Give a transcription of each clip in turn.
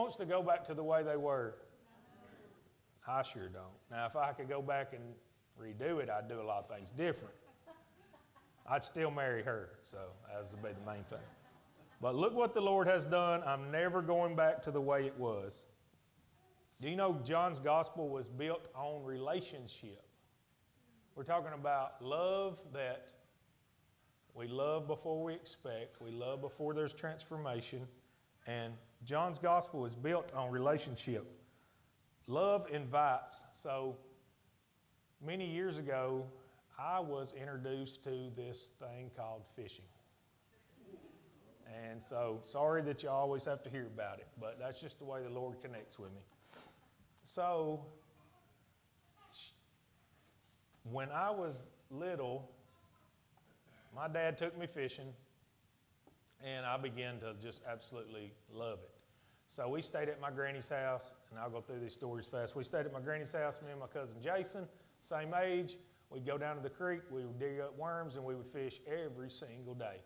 wants to go back to the way they were? I sure don't. Now, if I could go back and redo it, I'd do a lot of things different. I'd still marry her, so that would be the main thing. But look what the Lord has done. I'm never going back to the way it was. Do you know John's gospel was built on relationship? We're talking about love that we love before we expect. We love before there's transformation. And John's gospel is built on relationship. Love invites. So many years ago, I was introduced to this thing called fishing. And so, sorry that you always have to hear about it, but that's just the way the Lord connects with me. So, when I was little, my dad took me fishing, and I began to just absolutely love it. So we stayed at my granny's house, and I'll go through these stories fast. We stayed at my granny's house, me and my cousin Jason, same age. We'd go down to the creek, we would dig up worms, and we would fish every single day.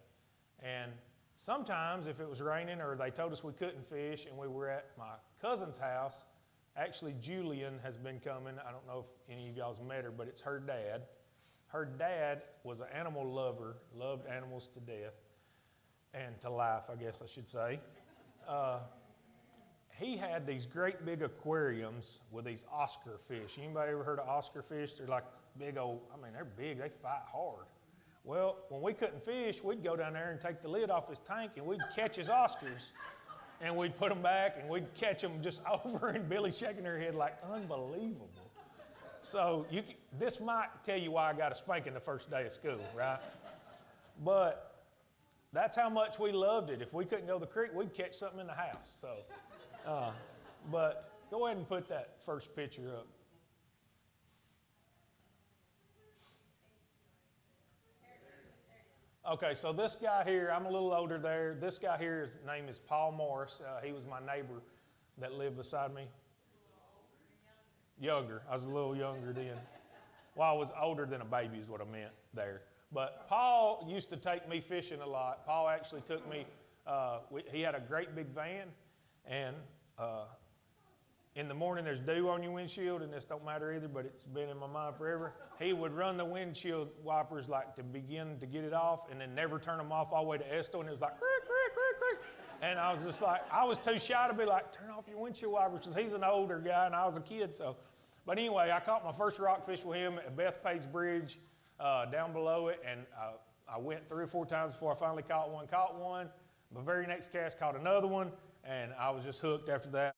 And sometimes if it was raining or they told us we couldn't fish and we were at my cousin's house, actually Julian has been coming. I don't know if any of y'all's met her, but it's her dad. Her dad was an animal lover, loved animals to death, and to life, I guess I should say. He had these great big aquariums with these Oscar fish. Anybody ever heard of Oscar fish? They're like big old, they're big, they fight hard. Well, when we couldn't fish, we'd go down there and take the lid off his tank and we'd catch his Oscars and we'd put them back and we'd catch them just over, and Billy's shaking her head like, unbelievable. So this might tell you why I got a spanking the first day of school, right? But that's how much we loved it. If we couldn't go to the creek, we'd catch something in the house. So, but go ahead and put that first picture up. Okay, so this guy here, I'm a little older there. This guy here, his name is Paul Morris. He was my neighbor that lived beside me. Younger. I was a little younger then. Well, I was older than a baby is what I meant there. But Paul used to take me fishing a lot. Paul actually took me, he had a great big van, and in the morning there's dew on your windshield, and this don't matter either, but it's been in my mind forever. He would run the windshield wipers like to begin to get it off, and then never turn them off all the way to Estill, and it was like, crick, crick, crick, crick. And I was just like, I was too shy to be like, turn off your windshield wipers, because he's an older guy, and I was a kid, so. But anyway, I caught my first rockfish with him at Bethpage Bridge, down below it, and I went 3 or 4 times before I finally caught one. My very next cast caught another one, and I was just hooked after that.